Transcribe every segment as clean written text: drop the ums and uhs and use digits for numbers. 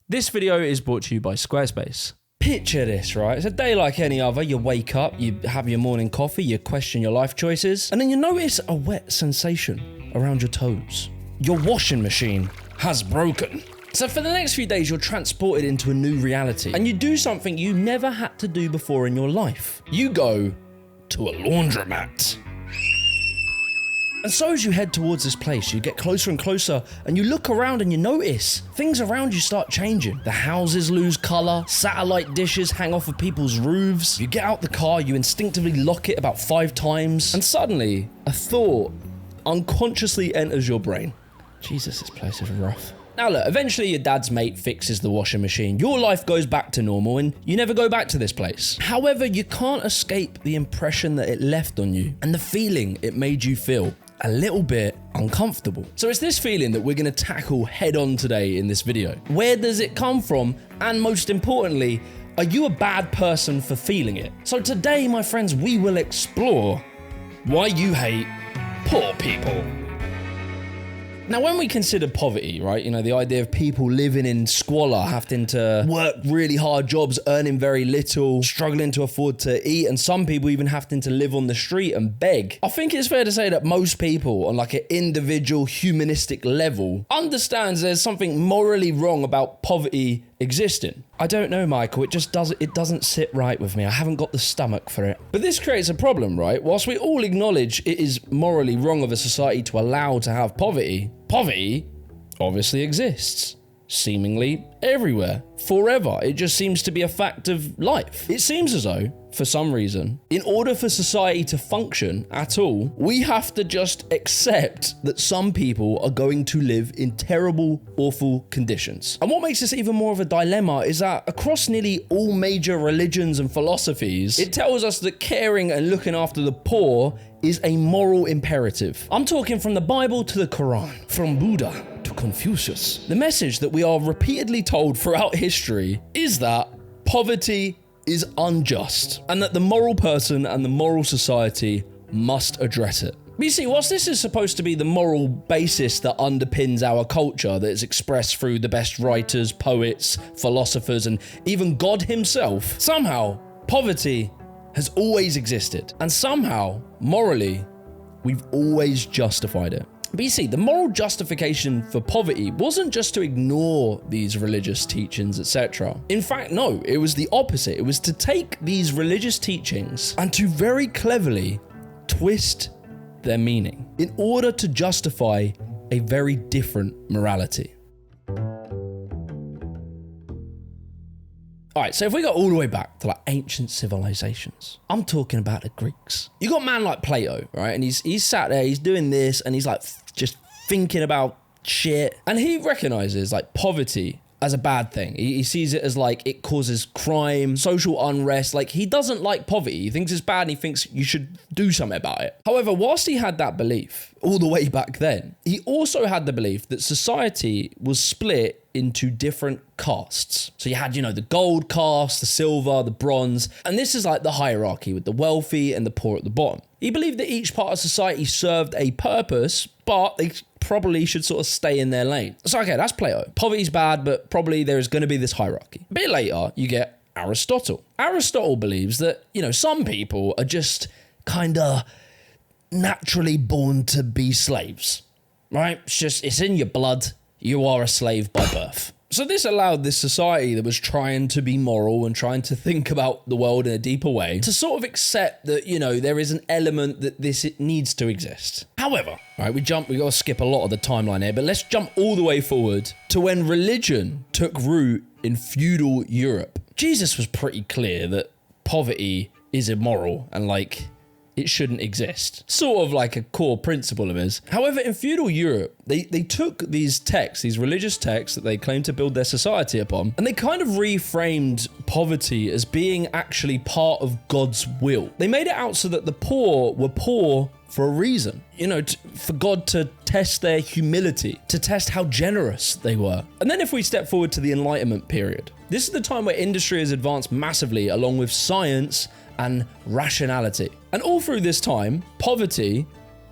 This video is brought to you by Squarespace. Picture this, right? It's a day like any other. You wake up, you have your morning coffee, you question your life choices, and then you notice a wet sensation around your toes. Your washing machine has broken. So for the next few days, you're transported into a new reality, and you do something you never had to do before in your life. You go to a laundromat. And so as you head towards this place, you get closer and closer, and you look around and you notice things around you start changing. The houses lose color, satellite dishes hang off of people's roofs. You get out the car, you instinctively lock it about 5 times, and suddenly a thought unconsciously enters your brain. Jesus, this place is rough. Now look, eventually your dad's mate fixes the washing machine. Your life goes back to normal and you never go back to this place. However, you can't escape the impression that it left on you and the feeling it made you feel a little bit uncomfortable. So it's this feeling that we're going to tackle head on today in this video. Where does it come from? And most importantly, are you a bad person for feeling it? So today, my friends, we will explore why you hate poor people. Now, when we consider poverty, right, you know, the idea of people living in squalor, having to work really hard jobs, earning very little, struggling to afford to eat, and some people even having to live on the street and beg. I think it's fair to say that most people on like an individual humanistic level understands there's something morally wrong about poverty existing. I don't know, Michael, it doesn't sit right with me. I haven't got the stomach for it. But this creates a problem, right? Whilst we all acknowledge it is morally wrong of a society to allow to have poverty, poverty obviously exists. Seemingly everywhere, forever. It just seems to be a fact of life. It seems as though, for some reason, in order for society to function at all, we have to just accept that some people are going to live in terrible, awful conditions. And what makes this even more of a dilemma is that across nearly all major religions and philosophies, it tells us that caring and looking after the poor is a moral imperative. I'm talking from the Bible to the Quran, from Buddha to Confucius. The message that we are repeatedly told throughout history is that poverty is unjust and that the moral person and the moral society must address it. But you see, whilst this is supposed to be the moral basis that underpins our culture, that is expressed through the best writers, poets, philosophers, and even God himself, somehow poverty has always existed. And somehow, morally, we've always justified it. But you see, the moral justification for poverty wasn't just to ignore these religious teachings, etc. In fact, no, it was the opposite. It was to take these religious teachings and to very cleverly twist their meaning in order to justify a very different morality. All right, so if we go all the way back to like ancient civilizations, I'm talking about the Greeks. You got a man like Plato, right? And he's sat there, he's doing this, and he's like just thinking about shit. And he recognizes like poverty as a bad thing. He sees it as like it causes crime, social unrest. Like he doesn't like poverty. He thinks it's bad and he thinks you should do something about it. However, whilst he had that belief all the way back then, he also had the belief that society was split into different castes. So you had, you know, the gold caste, the silver, the bronze, and this is like the hierarchy with the wealthy and the poor at the bottom. He believed that each part of society served a purpose, but they probably should sort of stay in their lane. So okay, that's Plato. Poverty's bad, but probably there's going to be this hierarchy. A bit later, you get Aristotle. Aristotle believes that, you know, some people are just kind of naturally born to be slaves, right? It's in your blood. You are a slave by birth. So this allowed this society that was trying to be moral and trying to think about the world in a deeper way to sort of accept that, you know, there is an element that it needs to exist. However, right, we got to skip a lot of the timeline here, but let's jump all the way forward to when religion took root in feudal Europe. Jesus was pretty clear that poverty is immoral and like it shouldn't exist. Sort of like a core principle of his. However, in feudal Europe, they took these texts, these religious texts that they claimed to build their society upon, and they kind of reframed poverty as being actually part of God's will. They made it out so that the poor were poor for a reason, you know, for God to test their humility, to test how generous they were. And then if we step forward to the Enlightenment period, this is the time where industry has advanced massively along with science and rationality. And all through this time, poverty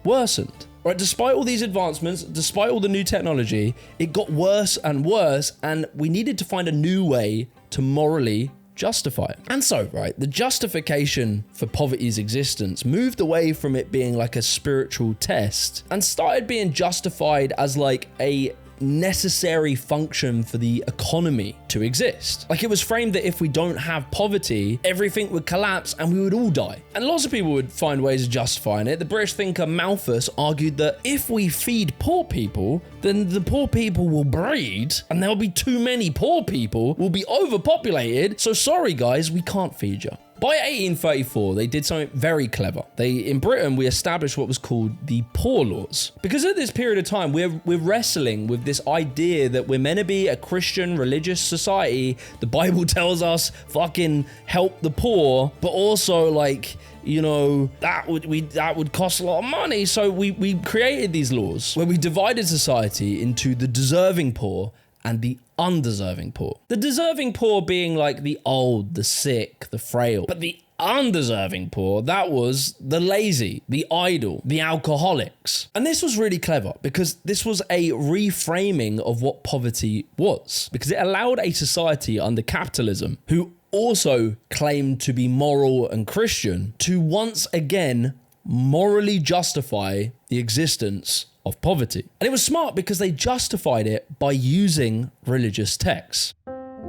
worsened. Right, despite all these advancements, despite all the new technology, it got worse and worse, and we needed to find a new way to morally justify it. And so, right, the justification for poverty's existence moved away from it being like a spiritual test and started being justified as like a necessary function for the economy to exist. Like, it was framed that if we don't have poverty, everything would collapse and we would all die. And lots of people would find ways of justifying it. The British thinker Malthus argued that if we feed poor people, then the poor people will breed and there'll be too many poor people, will be overpopulated. So sorry guys, we can't feed you. By 1834, they did something very clever. In Britain, we established what was called the Poor Laws. Because at this period of time, we're wrestling with this idea that we're meant to be a Christian religious society. The Bible tells us fucking help the poor, but also like, you know, that would cost a lot of money. So we created these laws where we divided society into the deserving poor and the undeserving poor. The deserving poor being like the old, the sick, the frail. But the undeserving poor, that was the lazy, the idle, the alcoholics. And this was really clever because this was a reframing of what poverty was. Because it allowed a society under capitalism who also claimed to be moral and Christian to once again morally justify the existence of poverty. And it was smart because they justified it by using religious texts.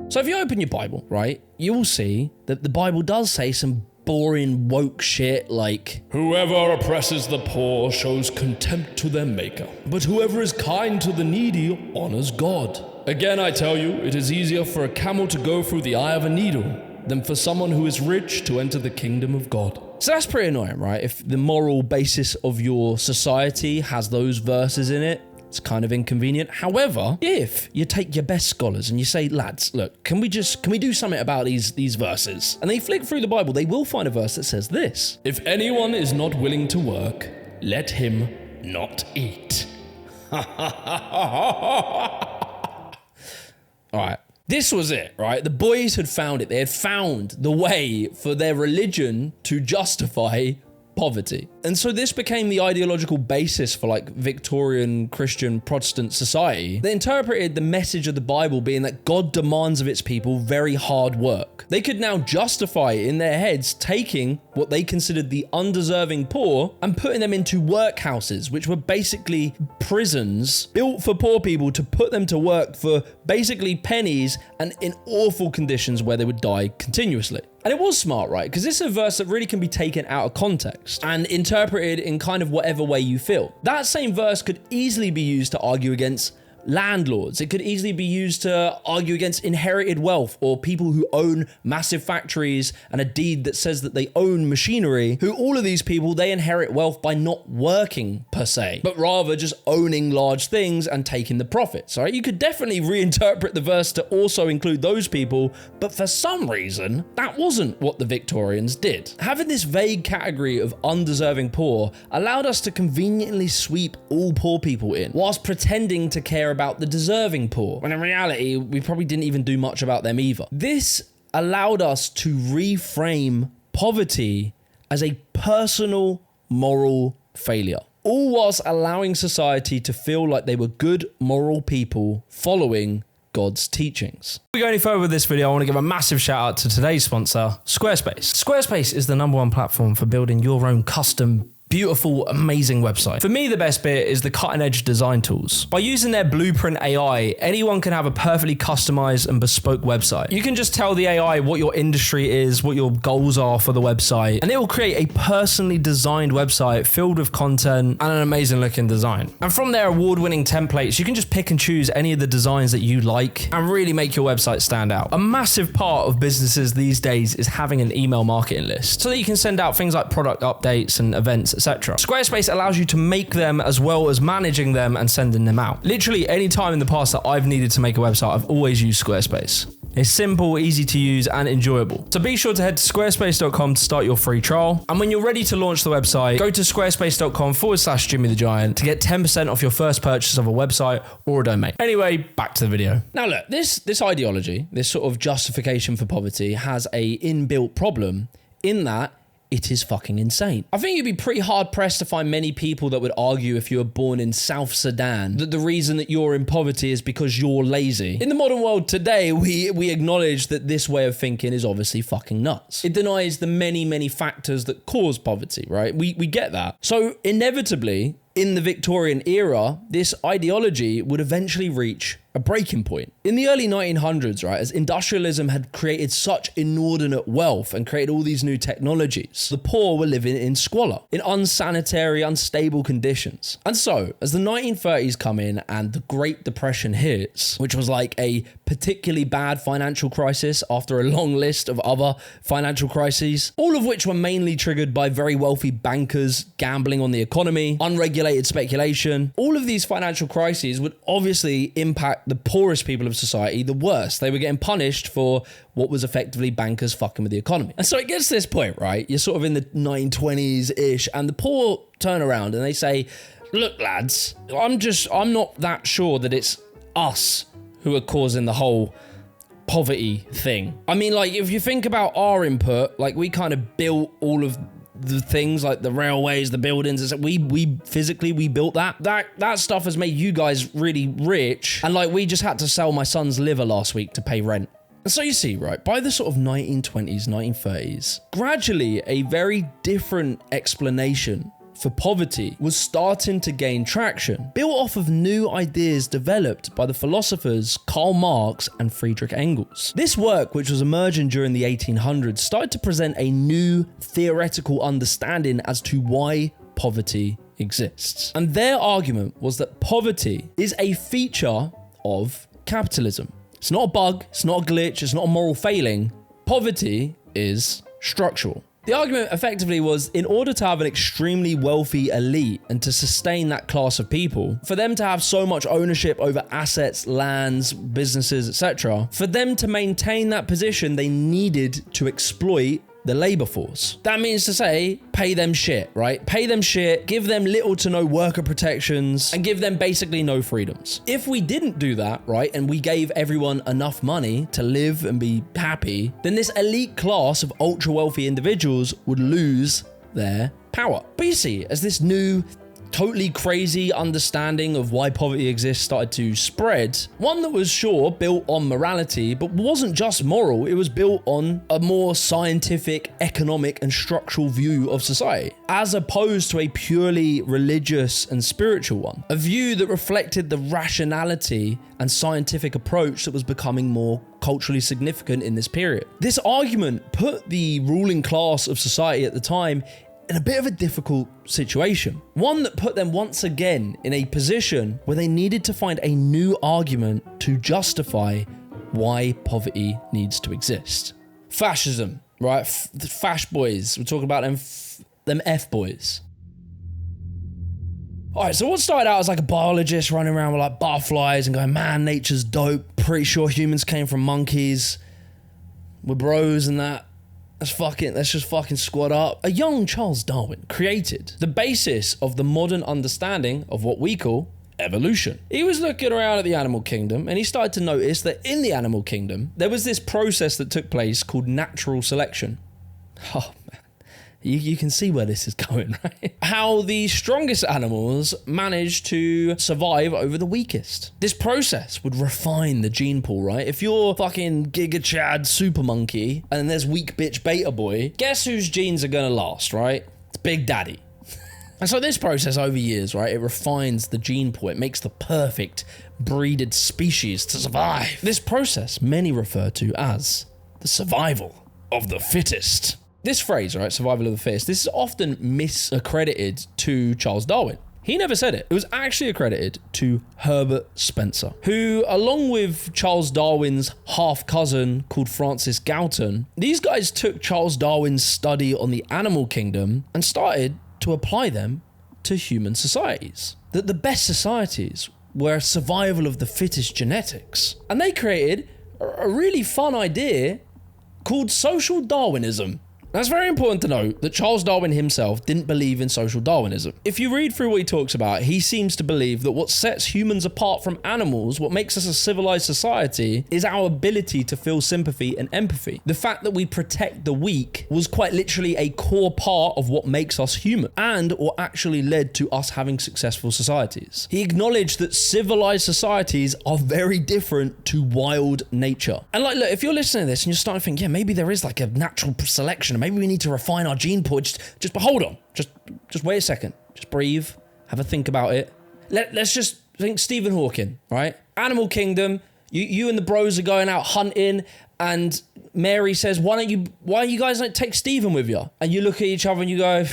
So if you open your Bible, right, you will see that the Bible does say some boring woke shit like, whoever oppresses the poor shows contempt to their maker, but whoever is kind to the needy honors God. Again, I tell you, it is easier for a camel to go through the eye of a needle than for someone who is rich to enter the kingdom of God. So that's pretty annoying, right? If the moral basis of your society has those verses in it, it's kind of inconvenient. However, if you take your best scholars and you say, lads, look, can we do something about these verses? And they flick through the Bible, they will find a verse that says this: if anyone is not willing to work, let him not eat. All right. This was it, right? The boys had found it. They had found the way for their religion to justify poverty. And so this became the ideological basis for like Victorian Christian Protestant society. They interpreted the message of the Bible being that God demands of its people very hard work. They could now justify in their heads taking what they considered the undeserving poor and putting them into workhouses, which were basically prisons built for poor people to put them to work for basically pennies and in awful conditions where they would die continuously. And it was smart, right? Because this is a verse that really can be taken out of context and interpreted in kind of whatever way you feel. That same verse could easily be used to argue against landlords. It could easily be used to argue against inherited wealth or people who own massive factories and a deed that says that they own machinery, who all of these people, they inherit wealth by not working per se, but rather just owning large things and taking the profits, right? You could definitely reinterpret the verse to also include those people, but for some reason, that wasn't what the Victorians did. Having this vague category of undeserving poor allowed us to conveniently sweep all poor people in, whilst pretending to care about the deserving poor, when in reality, we probably didn't even do much about them either. This allowed us to reframe poverty as a personal moral failure, all whilst allowing society to feel like they were good moral people following God's teachings. Before we go any further with this video, I want to give a massive shout out to today's sponsor, Squarespace. Squarespace is the #1 platform for building your own custom, beautiful, amazing website. For me, the best bit is the cutting edge design tools. By using their Blueprint AI, anyone can have a perfectly customized and bespoke website. You can just tell the AI what your industry is, what your goals are for the website, and it will create a personally designed website filled with content and an amazing looking design. And from their award-winning templates, you can just pick and choose any of the designs that you like and really make your website stand out. A massive part of businesses these days is having an email marketing list so that you can send out things like product updates and events, etc. Squarespace allows you to make them as well as managing them and sending them out. Literally any time in the past that I've needed to make a website, I've always used Squarespace. It's simple, easy to use, and enjoyable. So be sure to head to squarespace.com to start your free trial. And when you're ready to launch the website, go to squarespace.com/Jimmy the Giant to get 10% off your first purchase of a website or a domain. Anyway, back to the video. Now look, this ideology, this sort of justification for poverty has a inbuilt problem in that it is fucking insane. I think you'd be pretty hard pressed to find many people that would argue if you were born in South Sudan that the reason that you're in poverty is because you're lazy. In the modern world today, we acknowledge that this way of thinking is obviously fucking nuts. It denies the many factors that cause poverty, right? We get that. So inevitably, in the Victorian era, this ideology would eventually reach a breaking point. In the early 1900s, right, as industrialism had created such inordinate wealth and created all these new technologies, the poor were living in squalor, in unsanitary, unstable conditions. And so, as the 1930s come in and the Great Depression hits, which was like a particularly bad financial crisis after a long list of other financial crises, all of which were mainly triggered by very wealthy bankers gambling on the economy, unregulated speculation. All of these financial crises would obviously impact the poorest people of society the worst. They were getting punished for what was effectively bankers fucking with the economy. And so it gets to this point, right? You're sort of in the 1920s-ish, and the poor turn around and they say, look, lads, I'm not that sure that it's us who are causing the whole poverty thing. I mean, like, if you think about our input, like, we kind of built all of the things like the railways, the buildings, we physically built that stuff has made you guys really rich, and like we just had to sell my son's liver last week to pay rent. And so you see, right, by the sort of 1920s, 1930s, gradually a very different explanation for poverty was starting to gain traction, built off of new ideas developed by the philosophers Karl Marx and Friedrich Engels. This work, which was emerging during the 1800s, started to present a new theoretical understanding as to why poverty exists. And their argument was that poverty is a feature of capitalism. It's not a bug, it's not a glitch, it's not a moral failing. Poverty is structural. The argument effectively was, in order to have an extremely wealthy elite and to sustain that class of people, for them to have so much ownership over assets, lands, businesses, etc., for them to maintain that position, they needed to exploit the labor force. That means to say, pay them shit, right? Pay them shit, give them little to no worker protections, and give them basically no freedoms. If we didn't do that, right, and we gave everyone enough money to live and be happy, then this elite class of ultra wealthy individuals would lose their power. But you see, as this new totally crazy understanding of why poverty exists started to spread, one that was sure built on morality, but wasn't just moral, it was built on a more scientific, economic and structural view of society, as opposed to a purely religious and spiritual one. A view that reflected the rationality and scientific approach that was becoming more culturally significant in this period. This argument put the ruling class of society at the time in a bit of a difficult situation. One that put them once again in a position where they needed to find a new argument to justify why poverty needs to exist. Fascism, right? The fash boys. We're talking about them F boys. Alright, so what started out as like a biologist running around with like butterflies and going, man, nature's dope. Pretty sure humans came from monkeys. We're bros and that. Let's just fucking squad up. A young Charles Darwin created the basis of the modern understanding of what we call evolution. He was looking around at the animal kingdom and he started to notice that in the animal kingdom, there was this process that took place called natural selection. Oh, man. You can see where this is going, right? How the strongest animals managed to survive over the weakest. This process would refine the gene pool, right? If you're fucking Giga Chad super monkey and then there's weak bitch beta boy, guess whose genes are gonna last, right? It's Big Daddy. And so this process over years, right, it refines the gene pool. It makes the perfect breeded species to survive. This process many refer to as the survival of the fittest. This phrase, right, survival of the fittest, this is often misaccredited to Charles Darwin. He never said it. It was actually accredited to Herbert Spencer, who, along with Charles Darwin's half-cousin called Francis Galton, these guys took Charles Darwin's study on the animal kingdom and started to apply them to human societies. That the best societies were survival of the fittest genetics. And they created a really fun idea called social Darwinism. Now, it's very important to note that Charles Darwin himself didn't believe in social Darwinism. If you read through what he talks about, he seems to believe that what sets humans apart from animals, what makes us a civilized society, is our ability to feel sympathy and empathy. The fact that we protect the weak was quite literally a core part of what makes us human, and what actually led to us having successful societies. He acknowledged that civilized societies are very different to wild nature. And like, look, if you're listening to this and you're starting to think, yeah, maybe there is like a natural selection, and maybe we need to refine our gene pool, but hold on, just wait a second, just breathe, have a think about it. Let's just think Stephen Hawking, right? Animal Kingdom, you and the bros are going out hunting, and Mary says, why you guys don't take Stephen with you? And you look at each other and you go,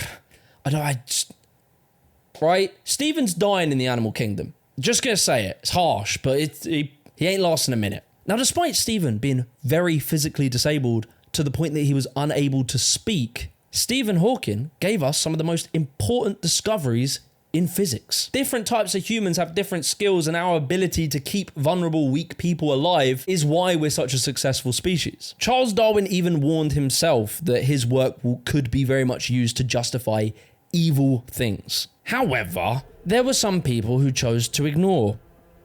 right? Stephen's dying in the Animal Kingdom. Just gonna say it. It's harsh, but he ain't lasting a minute. Now, despite Stephen being very physically disabled to the point that he was unable to speak, Stephen Hawking gave us some of the most important discoveries in physics. Different types of humans have different skills, and our ability to keep vulnerable, weak people alive is why we're such a successful species. Charles Darwin even warned himself that his work could be very much used to justify evil things. However, there were some people who chose to ignore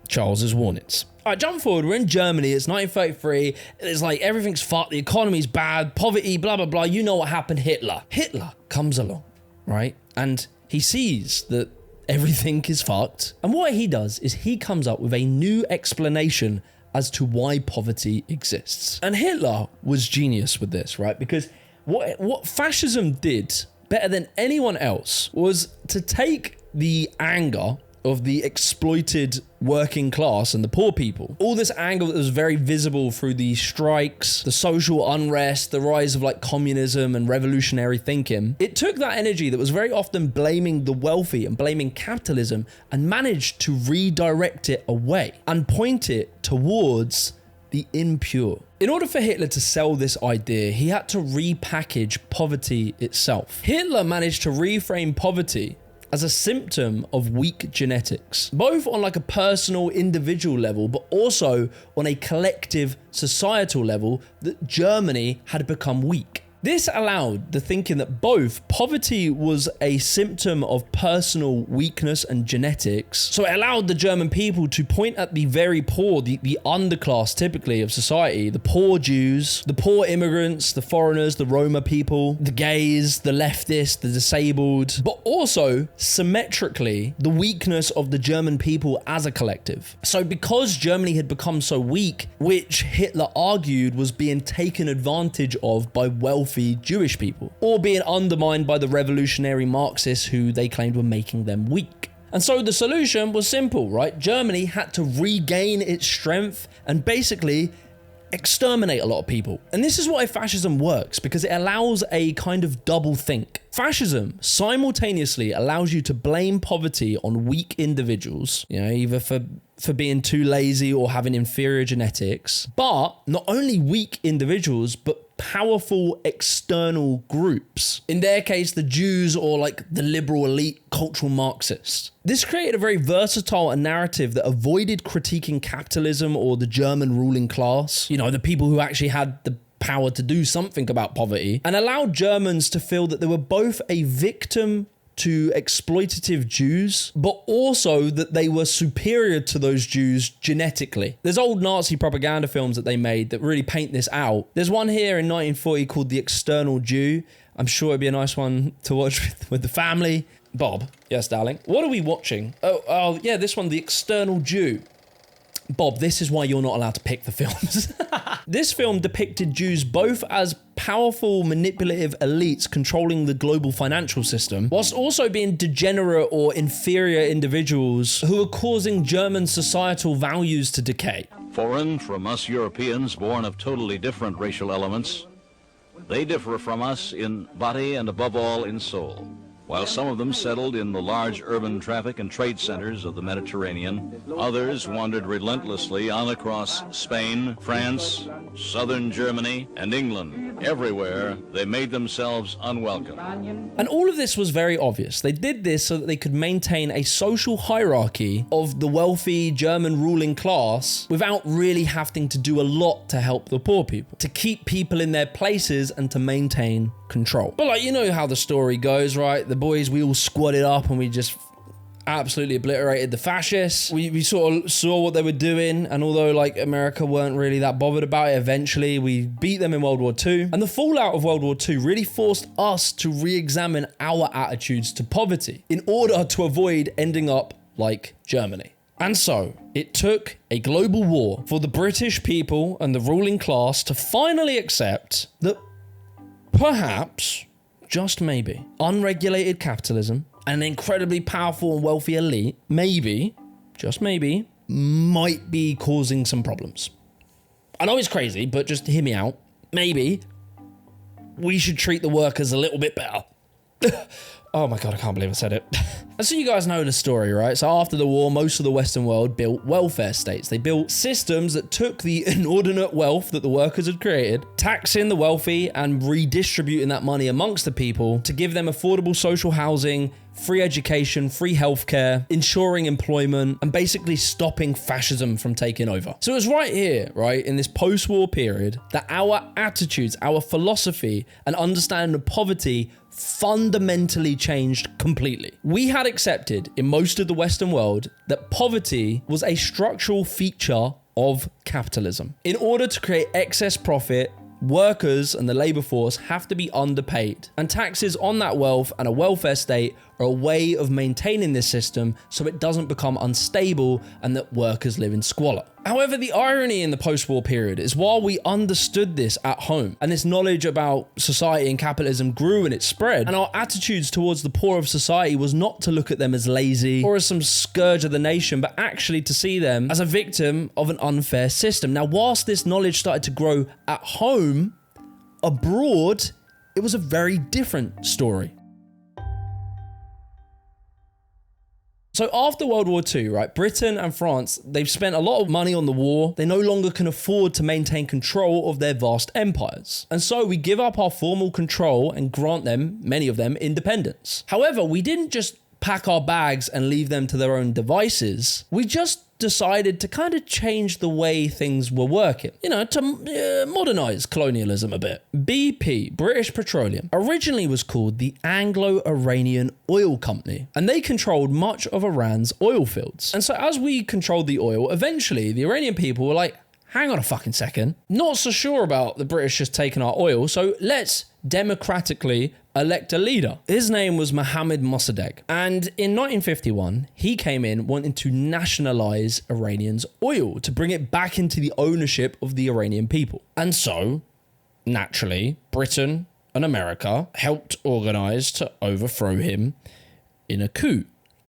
Charles's warnings. All right, jump forward. We're in Germany. It's 1933. It's like everything's fucked. The economy's bad. Poverty, blah, blah, blah. You know what happened. Hitler comes along, right? And he sees that everything is fucked. And what he does is he comes up with a new explanation as to why poverty exists. And Hitler was genius with this, right? Because what fascism did better than anyone else was to take the anger of the exploited working class and the poor people, all this anger that was very visible through the strikes, the social unrest, the rise of like communism and revolutionary thinking. It took that energy that was very often blaming the wealthy and blaming capitalism and managed to redirect it away and point it towards the impure. In order for Hitler to sell this idea, he had to repackage poverty itself. Hitler managed to reframe poverty as a symptom of weak genetics, both on like a personal individual level, but also on a collective societal level, that Germany had become weak. This allowed the thinking that both poverty was a symptom of personal weakness and genetics. So it allowed the German people to point at the very poor, the underclass typically of society, the poor Jews, the poor immigrants, the foreigners, the Roma people, the gays, the leftists, the disabled, but also symmetrically the weakness of the German people as a collective. So because Germany had become so weak, which Hitler argued was being taken advantage of by wealthy Jewish people, or being undermined by the revolutionary Marxists who they claimed were making them weak. And so the solution was simple, right? Germany had to regain its strength and basically exterminate a lot of people. And this is why fascism works, because it allows a kind of double think. Fascism simultaneously allows you to blame poverty on weak individuals, either for being too lazy or having inferior genetics, but not only weak individuals, but powerful external groups. In their case, the Jews or like the liberal elite cultural Marxists. This created a very versatile narrative that avoided critiquing capitalism or the German ruling class, the people who actually had the power to do something about poverty, and allowed Germans to feel that they were both a victim to exploitative Jews, but also that they were superior to those Jews genetically. There's old Nazi propaganda films that they made that really paint this out. There's one here in 1940 called The External Jew. I'm sure it'd be a nice one to watch with the family. Bob. Yes, darling. What are we watching? Oh, yeah, this one, The External Jew. Bob, this is why you're not allowed to pick the films. This film depicted Jews both as powerful, manipulative elites controlling the global financial system, whilst also being degenerate or inferior individuals who are causing German societal values to decay. Foreign from us Europeans, born of totally different racial elements, they differ from us in body and above all in soul. While some of them settled in the large urban traffic and trade centers of the Mediterranean, others wandered relentlessly on across Spain, France, southern Germany, and England. Everywhere, they made themselves unwelcome. And all of this was very obvious. They did this so that they could maintain a social hierarchy of the wealthy German ruling class without really having to do a lot to help the poor people, to keep people in their places and to maintain control. But like, you know how the story goes, right? The boys, we all squatted up and we just absolutely obliterated the fascists. We sort of saw what they were doing, and although like America weren't really that bothered about it, eventually we beat them in World War II. And the fallout of World War II really forced us to re-examine our attitudes to poverty in order to avoid ending up like Germany. And so it took a global war for the British people and the ruling class to finally accept that perhaps, just maybe, unregulated capitalism, an incredibly powerful and wealthy elite, maybe, just maybe, might be causing some problems. I know it's crazy, but just hear me out. Maybe we should treat the workers a little bit better. Oh my God, I can't believe I said it. And so you guys know the story, right? So after the war, most of the Western world built welfare states. They built systems that took the inordinate wealth that the workers had created, taxing the wealthy and redistributing that money amongst the people to give them affordable social housing, free education, free healthcare, ensuring employment, and basically stopping fascism from taking over. So it was right here, right, in this post-war period, that our attitudes, our philosophy, and understanding of poverty fundamentally changed completely. We had accepted in most of the Western world that poverty was a structural feature of capitalism. In order to create excess profit, workers and the labor force have to be underpaid, and taxes on that wealth and a welfare state are a way of maintaining this system so it doesn't become unstable and that workers live in squalor. However, the irony in the post-war period is while we understood this at home and this knowledge about society and capitalism grew and it spread, and our attitudes towards the poor of society was not to look at them as lazy or as some scourge of the nation, but actually to see them as a victim of an unfair system. Now, whilst this knowledge started to grow at home, abroad, it was a very different story. So after World War II, right, Britain and France, they've spent a lot of money on the war. They no longer can afford to maintain control of their vast empires. And so we give up our formal control and grant them, many of them, independence. However, we didn't just pack our bags and leave them to their own devices. We just decided to kind of change the way things were working, you know, to modernize colonialism a bit. BP, British Petroleum, originally was called the Anglo-Iranian Oil Company, and they controlled much of Iran's oil fields. And so as we controlled the oil, eventually the Iranian people were like, hang on a fucking second, not so sure about the British just taking our oil, so let's democratically elect a leader. His name was Mohammad Mossadegh. And in 1951, he came in wanting to nationalize Iranian's oil, to bring it back into the ownership of the Iranian people. And so, naturally, Britain and America helped organize to overthrow him in a coup.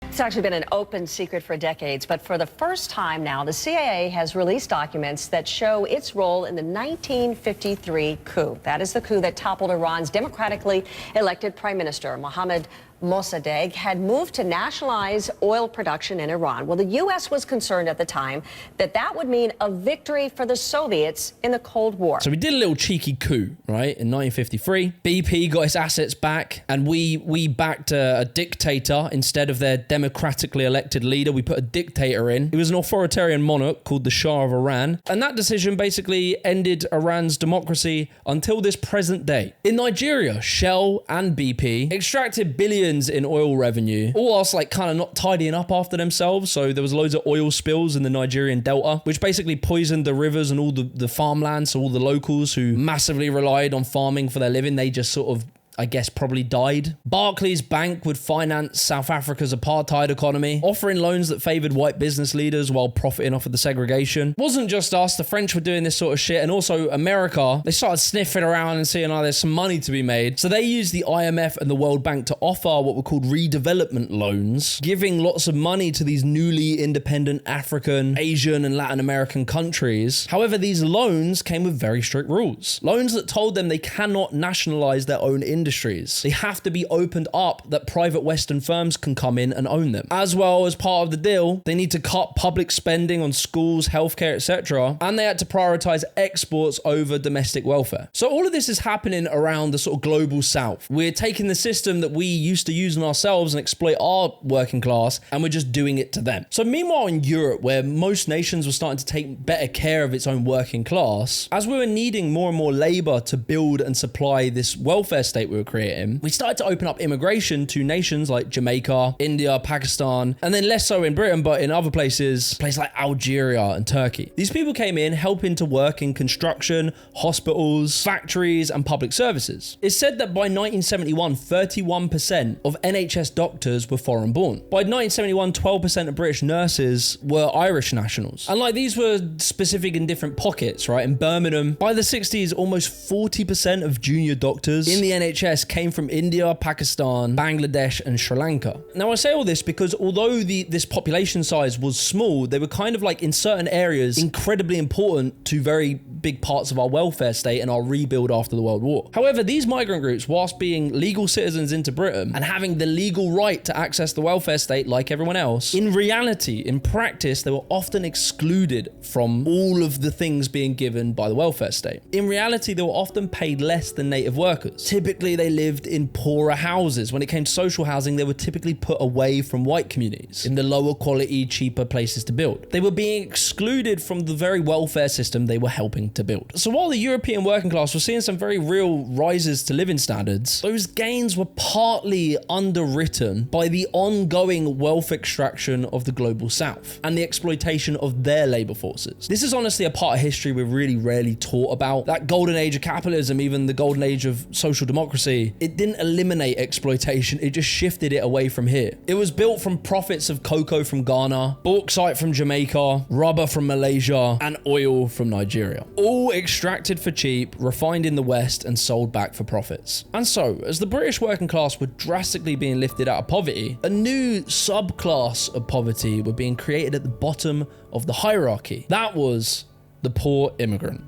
It's actually been an open secret for decades, but for the first time now, the CIA has released documents that show its role in the 1953 coup. That is the coup that toppled Iran's democratically elected prime minister. Mohammad Mossadegh had moved to nationalize oil production in Iran. Well, the U.S. was concerned at the time that that would mean a victory for the Soviets in the Cold War. So we did a little cheeky coup, right, in 1953. BP got its assets back, and we backed a dictator instead of their democratically elected leader. We put a dictator in. He was an authoritarian monarch called the Shah of Iran. And that decision basically ended Iran's democracy until this present day. In Nigeria, Shell and BP extracted billions in oil revenue, all whilst like kind of not tidying up after themselves. So there was loads of oil spills in the Nigerian Delta, which basically poisoned the rivers and all the farmland. So all the locals who massively relied on farming for their living, they just sort of, I guess, probably died. Barclays Bank would finance South Africa's apartheid economy, offering loans that favored white business leaders while profiting off of the segregation. It wasn't just us, the French were doing this sort of shit, and also America, they started sniffing around and seeing, there's some money to be made. So they used the IMF and the World Bank to offer what were called redevelopment loans, giving lots of money to these newly independent African, Asian, and Latin American countries. However, these loans came with very strict rules. Loans that told them they cannot nationalize their own industry industries. They have to be opened up that private Western firms can come in and own them. As well, as part of the deal, they need to cut public spending on schools, healthcare, etc. And they had to prioritize exports over domestic welfare. So all of this is happening around the sort of global south. We're taking the system that we used to use on ourselves and exploit our working class, and we're just doing it to them. So meanwhile in Europe, where most nations were starting to take better care of its own working class, as we were needing more and more labor to build and supply this welfare state we were creating, we started to open up immigration to nations like Jamaica, India, Pakistan, and then less so in Britain, but in other places like Algeria and Turkey. These people came in helping to work in construction, hospitals, factories, and public services. It's said that by 1971, 31% of NHS doctors were foreign born. By 1971, 12% of British nurses were Irish nationals. And like these were specific in different pockets, right? In Birmingham, by the 60s, almost 40% of junior doctors in the NHS came from India, Pakistan, Bangladesh, and Sri Lanka. Now I say all this because although this population size was small, they were kind of like in certain areas incredibly important to very big parts of our welfare state and our rebuild after the World War. However, these migrant groups, whilst being legal citizens into Britain and having the legal right to access the welfare state like everyone else, in reality, in practice, they were often excluded from all of the things being given by the welfare state. In reality, they were often paid less than native workers. Typically, they lived in poorer houses. When it came to social housing, they were typically put away from white communities in the lower quality, cheaper places to build. They were being excluded from the very welfare system they were helping to build. So while the European working class was seeing some very real rises to living standards, those gains were partly underwritten by the ongoing wealth extraction of the global south and the exploitation of their labor forces. This is honestly a part of history we're really rarely taught about. That golden age of capitalism, even the golden age of social democracy, it didn't eliminate exploitation, it just shifted it away from here. It was built from profits of cocoa from Ghana, bauxite from Jamaica, rubber from Malaysia, and oil from Nigeria. All extracted for cheap, refined in the West, and sold back for profits. And so, as the British working class were drastically being lifted out of poverty, a new subclass of poverty were being created at the bottom of the hierarchy. That was the poor immigrant.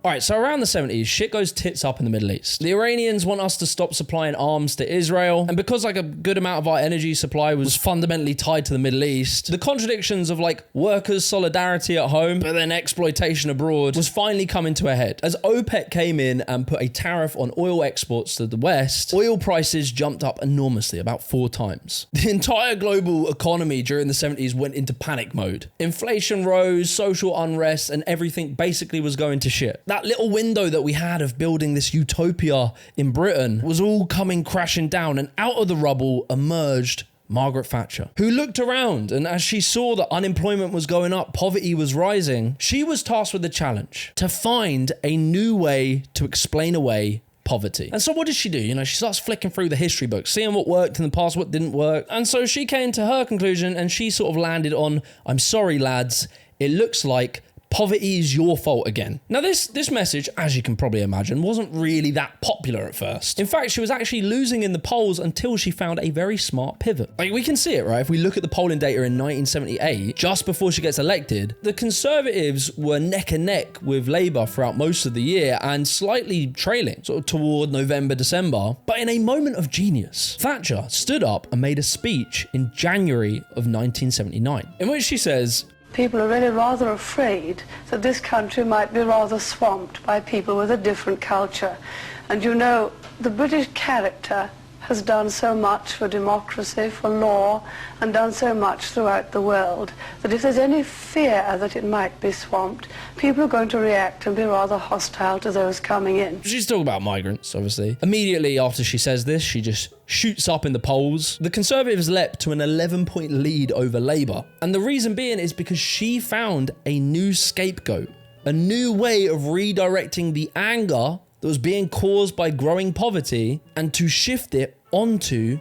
All right, so around the 70s, shit goes tits up in the Middle East. The Iranians want us to stop supplying arms to Israel, and because like a good amount of our energy supply was fundamentally tied to the Middle East, the contradictions of like workers' solidarity at home, but then exploitation abroad was finally coming to a head. As OPEC came in and put a tariff on oil exports to the West, oil prices jumped up enormously, about 4 times. The entire global economy during the 70s went into panic mode. Inflation rose, social unrest, and everything basically was going to shit. That little window that we had of building this utopia in Britain was all coming crashing down, and out of the rubble emerged Margaret Thatcher, who looked around, and as she saw that unemployment was going up, poverty was rising, she was tasked with the challenge to find a new way to explain away poverty. And so what did she do? You know, she starts flicking through the history books, seeing what worked in the past, what didn't work. And so she came to her conclusion, and she sort of landed on, I'm sorry, lads, it looks like poverty is your fault again. Now this message, as you can probably imagine, wasn't really that popular at first. In fact, she was actually losing in the polls until she found a very smart pivot. Like, we can see it, right? If we look at the polling data in 1978, just before she gets elected, the Conservatives were neck and neck with Labour throughout most of the year and slightly trailing, sort of toward November, December. But in a moment of genius, Thatcher stood up and made a speech in January of 1979, in which she says, people are really rather afraid that this country might be rather swamped by people with a different culture. And you know, the British character has done so much for democracy, for law, and done so much throughout the world, that if there's any fear that it might be swamped, people are going to react and be rather hostile to those coming in. She's talking about migrants, obviously. Immediately after she says this, she just shoots up in the polls. The Conservatives leapt to an 11-point lead over Labour. And the reason being is because she found a new scapegoat, a new way of redirecting the anger that was being caused by growing poverty and to shift it onto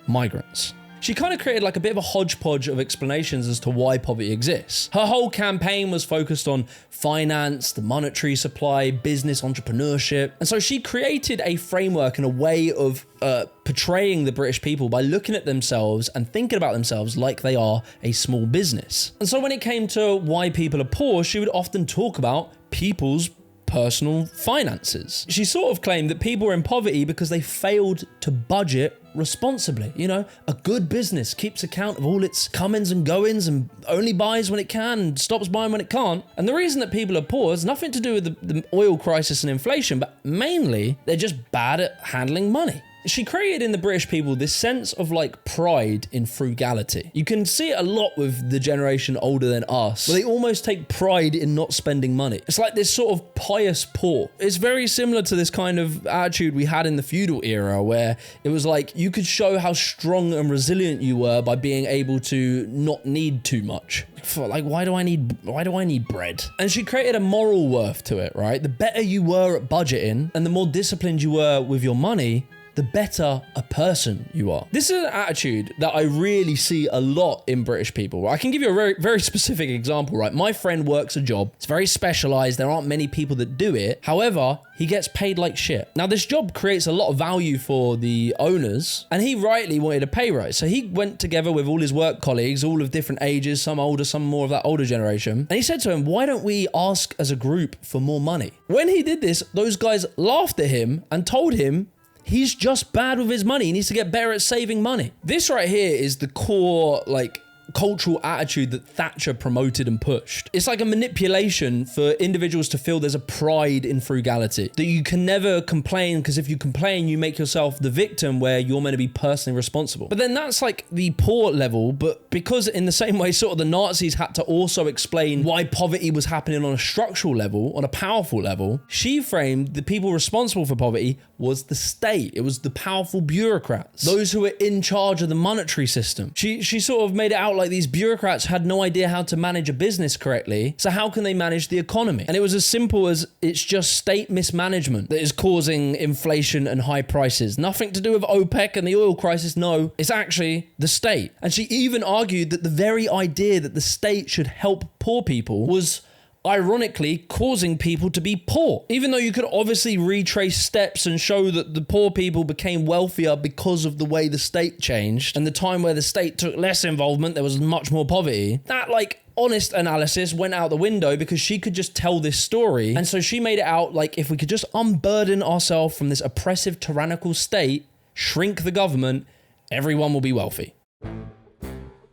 migrants. She kind of created like a bit of a hodgepodge of explanations as to why poverty exists. Her whole campaign was focused on finance, the monetary supply, business, entrepreneurship. And so she created a framework and a way of portraying the British people by looking at themselves and thinking about themselves like they are a small business. And so when it came to why people are poor, she would often talk about people's personal finances. She sort of claimed that people were in poverty because they failed to budget responsibly. You know, a good business keeps account of all its comings and goings and only buys when it can and stops buying when it can't. And the reason that people are poor has nothing to do with the oil crisis and inflation, but mainly they're just bad at handling money. She created in the British people this sense of like pride in frugality. You can see it a lot with the generation older than us, where they almost take pride in not spending money. It's like this sort of pious poor. It's very similar to this kind of attitude we had in the feudal era, where it was like you could show how strong and resilient you were by being able to not need too much. Like, why do I need bread? And she created a moral worth to it, right? The better you were at budgeting and the more disciplined you were with your money, the better a person you are. This is an attitude that I really see a lot in British people. I can give you a very, very specific example, right? My friend works a job. It's very specialized. There aren't many people that do it. However, he gets paid like shit. Now, this job creates a lot of value for the owners, and he rightly wanted a pay rise. So he went together with all his work colleagues, all of different ages, some older, some more of that older generation. And he said to him, why don't we ask as a group for more money? When he did this, those guys laughed at him and told him he's just bad with his money. He needs to get better at saving money. This right here is the core, like, cultural attitude that Thatcher promoted and pushed. It's like a manipulation for individuals to feel there's a pride in frugality, that you can never complain, because if you complain, you make yourself the victim where you're meant to be personally responsible. But then that's like the poor level, but because in the same way, sort of the Nazis had to also explain why poverty was happening on a structural level, on a powerful level, she framed the people responsible for poverty was the state. It was the powerful bureaucrats, those who were in charge of the monetary system. She sort of made it out like these bureaucrats had no idea how to manage a business correctly, so how can they manage the economy? And it was as simple as it's just state mismanagement that is causing inflation and high prices. Nothing to do with OPEC and the oil crisis, no, it's actually the state. And she even argued that the very idea that the state should help poor people was ironically causing people to be poor. Even though you could obviously retrace steps and show that the poor people became wealthier because of the way the state changed, and the time where the state took less involvement, there was much more poverty. That, like, honest analysis went out the window because she could just tell this story. And so she made it out like if we could just unburden ourselves from this oppressive, tyrannical state, shrink the government, everyone will be wealthy.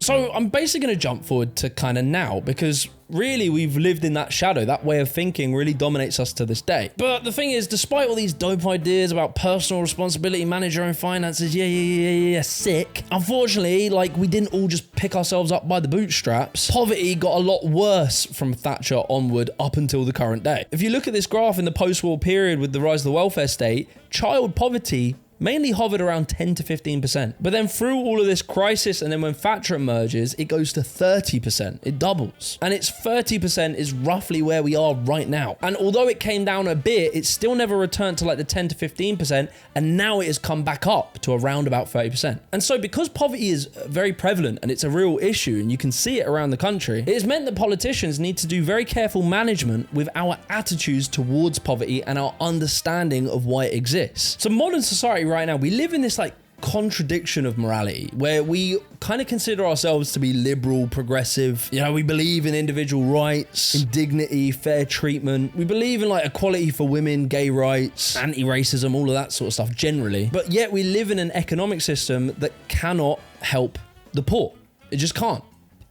So I'm basically going to jump forward to kind of now, because really we've lived in that shadow. That way of thinking really dominates us to this day. But the thing is, despite all these dope ideas about personal responsibility, manage your own finances, yeah, sick. Unfortunately, like, we didn't all just pick ourselves up by the bootstraps. Poverty got a lot worse from Thatcher onward up until the current day. If you look at this graph in the post-war period with the rise of the welfare state, child poverty mainly hovered around 10 to 15%. But then through all of this crisis, and then when Thatcher emerges, it goes to 30%. It doubles. And it's 30% is roughly where we are right now. And although it came down a bit, it still never returned to like the 10 to 15%. And now it has come back up to around about 30%. And so because poverty is very prevalent and it's a real issue, and you can see it around the country, it has meant that politicians need to do very careful management with our attitudes towards poverty and our understanding of why it exists. So modern society right now, we live in this like contradiction of morality where we kind of consider ourselves to be liberal, progressive. You know, we believe in individual rights, in dignity, fair treatment. We believe in like equality for women, gay rights, anti-racism, all of that sort of stuff generally. But yet we live in an economic system that cannot help the poor. It just can't.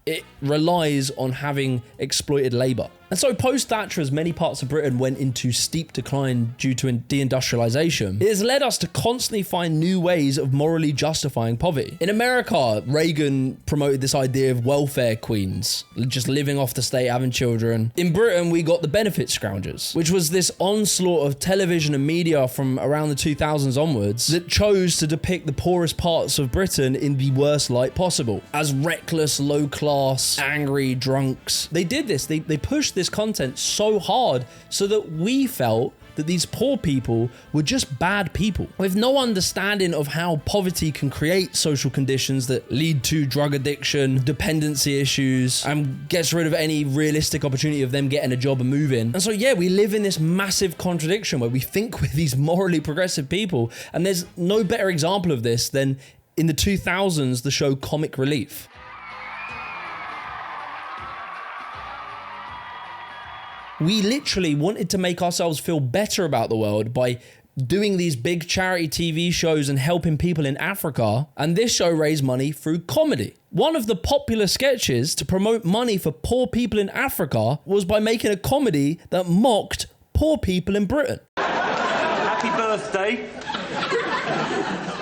It relies on having exploited labor. And so post-Thatcher, as many parts of Britain went into steep decline due to deindustrialization, it has led us to constantly find new ways of morally justifying poverty. In America, Reagan promoted this idea of welfare queens, just living off the state, having children. In Britain, we got the benefit scroungers, which was this onslaught of television and media from around the 2000s onwards that chose to depict the poorest parts of Britain in the worst light possible, as reckless, low-class, angry drunks. They did this. They pushed this content so hard so that we felt that these poor people were just bad people with no understanding of how poverty can create social conditions that lead to drug addiction, dependency issues, and gets rid of any realistic opportunity of them getting a job and moving. And so, yeah, we live in this massive contradiction where we think we're these morally progressive people. And there's no better example of this than in the 2000s, the show Comic Relief. We literally wanted to make ourselves feel better about the world by doing these big charity TV shows and helping people in Africa, and this show raised money through comedy. One of the popular sketches to promote money for poor people in Africa was by making a comedy that mocked poor people in Britain. Happy birthday.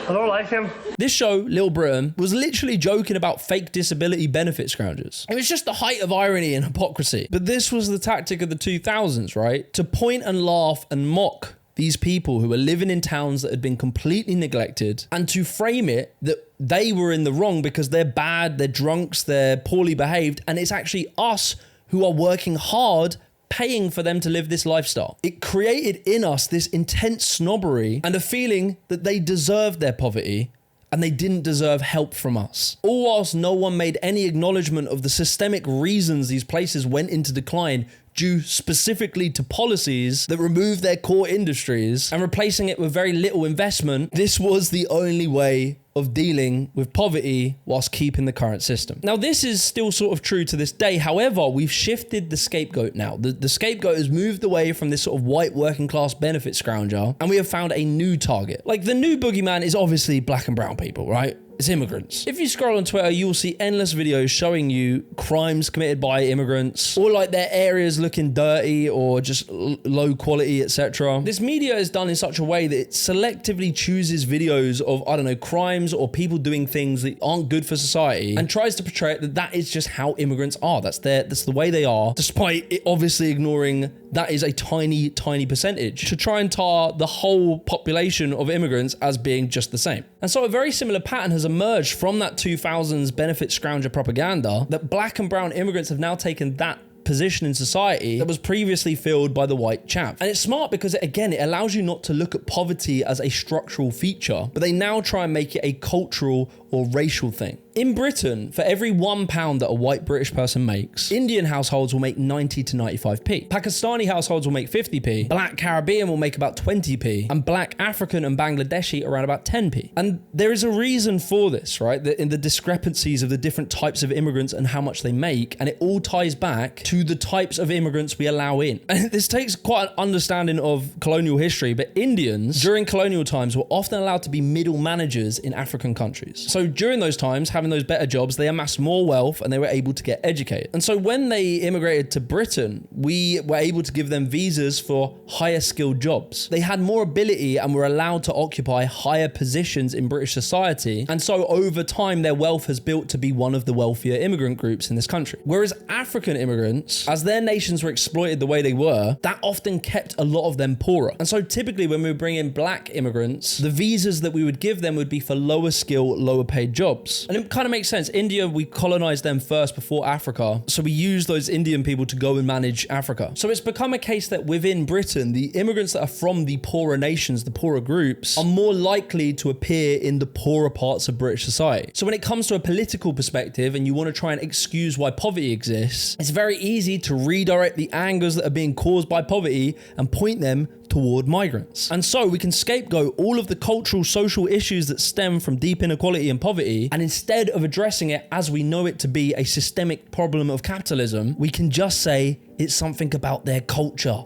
I don't like him. This show, Little Britain, was literally joking about fake disability benefit scroungers. It was just the height of irony and hypocrisy. But this was the tactic of the 2000s, right? To point and laugh and mock these people who were living in towns that had been completely neglected, and to frame it that they were in the wrong because they're bad, they're drunks, they're poorly behaved, and it's actually us who are working hard paying for them to live this lifestyle. It created in us this intense snobbery and a feeling that they deserved their poverty and they didn't deserve help from us. All whilst no one made any acknowledgement of the systemic reasons these places went into decline due specifically to policies that removed their core industries and replacing it with very little investment. This was the only way of dealing with poverty whilst keeping the current system. Now, this is still sort of true to this day. However, we've shifted the scapegoat now. The scapegoat has moved away from this sort of white working class benefit scrounger, and we have found a new target. Like, the new boogeyman is obviously black and brown people, right? It's immigrants. If you scroll on Twitter, you will see endless videos showing you crimes committed by immigrants, or like their areas looking dirty or just low quality, etc. This media is done in such a way that it selectively chooses videos of, I don't know, crimes or people doing things that aren't good for society and tries to portray it that is just how immigrants are. That's the way they are, despite it obviously ignoring that is a tiny, tiny percentage, to try and tar the whole population of immigrants as being just the same. And so a very similar pattern has emerged from that 2000s benefit scrounger propaganda, that black and brown immigrants have now taken that position in society that was previously filled by the white chav. And it's smart because it allows you not to look at poverty as a structural feature, but they now try and make it a cultural or racial thing. In Britain, for every £1 that a white British person makes, Indian households will make 90 to 95p. Pakistani households will make 50p. Black Caribbean will make about 20p. And black African and Bangladeshi around about 10p. And there is a reason for this, right? In the discrepancies of the different types of immigrants and how much they make. And it all ties back to the types of immigrants we allow in. And this takes quite an understanding of colonial history, but Indians during colonial times were often allowed to be middle managers in African countries. So during those times, having those better jobs, they amassed more wealth and they were able to get educated. And so when they immigrated to Britain, we were able to give them visas for higher skilled jobs. They had more ability and were allowed to occupy higher positions in British society. And so over time, their wealth has built to be one of the wealthier immigrant groups in this country. Whereas African immigrants, as their nations were exploited the way they were, that often kept a lot of them poorer. And so typically when we bring in black immigrants, the visas that we would give them would be for lower skill, lower paid jobs. And it kind of makes sense. India, we colonized them first before Africa. So we use those Indian people to go and manage Africa. So it's become a case that within Britain, the immigrants that are from the poorer nations, the poorer groups, are more likely to appear in the poorer parts of British society. So when it comes to a political perspective and you want to try and excuse why poverty exists, it's very easy to redirect the angers that are being caused by poverty and point them toward migrants. And so we can scapegoat all of the cultural, social issues that stem from deep inequality and poverty, and instead of addressing it as we know it to be a systemic problem of capitalism, we can just say it's something about their culture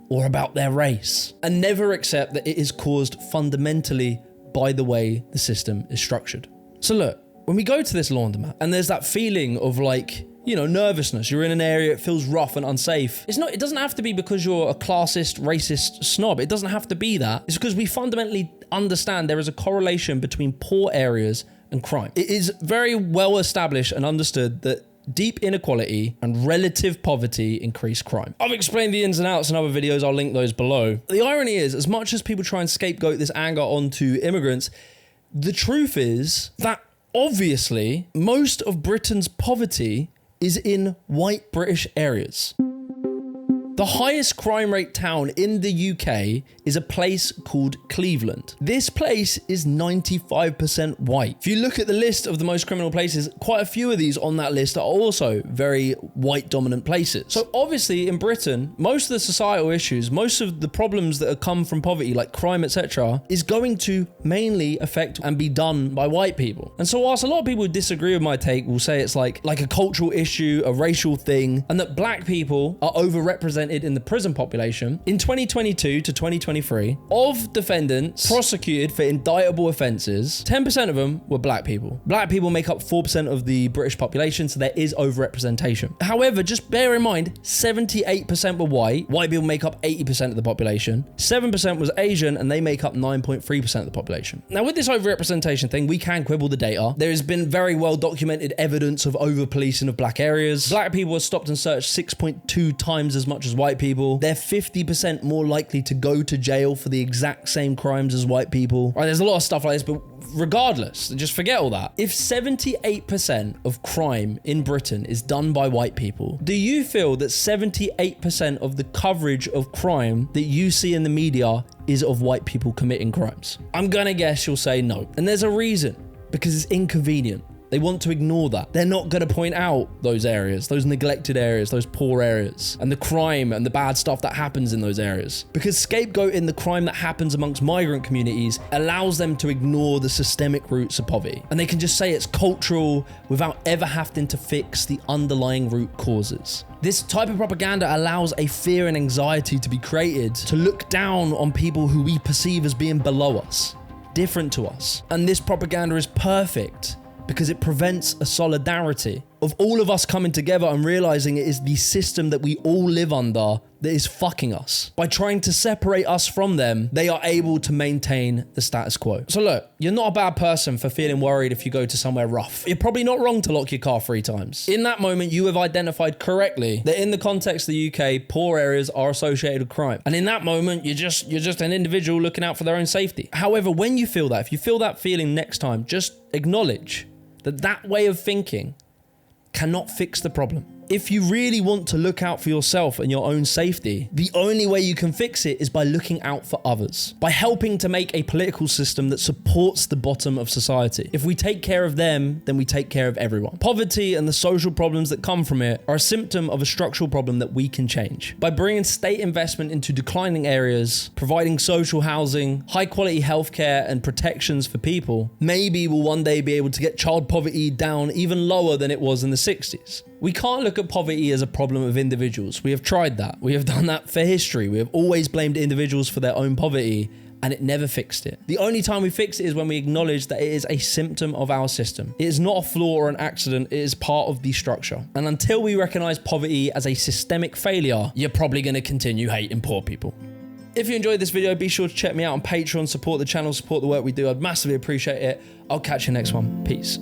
or about their race, and never accept that it is caused fundamentally by the way the system is structured. So look, when we go to this laundromat and there's that feeling of like, you know, nervousness, you're in an area, it feels rough and unsafe. It doesn't have to be because you're a classist, racist snob. It doesn't have to be that. It's because we fundamentally understand there is a correlation between poor areas and crime. It is very well established and understood that deep inequality and relative poverty increase crime. I've explained the ins and outs in other videos. I'll link those below. The irony is, as much as people try and scapegoat this anger onto immigrants, the truth is that obviously most of Britain's poverty is in white British areas. The highest crime rate town in the UK is a place called Cleveland. This place is 95% white. If you look at the list of the most criminal places, quite a few of these on that list are also very white dominant places. So obviously in Britain, most of the societal issues, most of the problems that have come from poverty, like crime, etc., is going to mainly affect and be done by white people. And so whilst a lot of people who disagree with my take will say it's like a cultural issue, a racial thing, and that black people are overrepresented in the prison population, in 2022 to 2023, of defendants prosecuted for indictable offences, 10% of them were black people. Black people make up 4% of the British population, so there is overrepresentation. However, just bear in mind, 78% were white. White people make up 80% of the population. 7% was Asian, and they make up 9.3% of the population. Now, with this overrepresentation thing, we can quibble the data. There has been very well documented evidence of over-policing of black areas. Black people are stopped and searched 6.2 times as much as white people. They're 50% more likely to go to jail for the exact same crimes as white people. Right, there's a lot of stuff like this, but regardless, just forget all that. If 78% of crime in Britain is done by white people, do you feel that 78% of the coverage of crime that you see in the media is of white people committing crimes? I'm gonna guess you'll say no. And there's a reason, because it's inconvenient. They want to ignore that. They're not going to point out those areas, those neglected areas, those poor areas, and the crime and the bad stuff that happens in those areas. Because scapegoating the crime that happens amongst migrant communities allows them to ignore the systemic roots of poverty. And they can just say it's cultural without ever having to fix the underlying root causes. This type of propaganda allows a fear and anxiety to be created to look down on people who we perceive as being below us, different to us. And this propaganda is perfect because it prevents a solidarity of all of us coming together and realizing it is the system that we all live under that is fucking us. By trying to separate us from them, they are able to maintain the status quo. So look, you're not a bad person for feeling worried if you go to somewhere rough. You're probably not wrong to lock your car 3 times. In that moment, you have identified correctly that in the context of the UK, poor areas are associated with crime. And in that moment, you're just an individual looking out for their own safety. However, when you feel that, if you feel that feeling next time, just acknowledge that that way of thinking cannot fix the problem. If you really want to look out for yourself and your own safety, the only way you can fix it is by looking out for others, by helping to make a political system that supports the bottom of society. If we take care of them, then we take care of everyone. Poverty and the social problems that come from it are a symptom of a structural problem that we can change. By bringing state investment into declining areas, providing social housing, high quality healthcare and protections for people, maybe we'll one day be able to get child poverty down even lower than it was in the 60s. We can't look at poverty as a problem of individuals. We have tried that. We have done that for history. We have always blamed individuals for their own poverty, and it never fixed it. The only time we fix it is when we acknowledge that it is a symptom of our system. It is not a flaw or an accident. It is part of the structure. And until we recognize poverty as a systemic failure, you're probably going to continue hating poor people. If you enjoyed this video, be sure to check me out on Patreon, support the channel, support the work we do. I'd massively appreciate it. I'll catch you next one. Peace.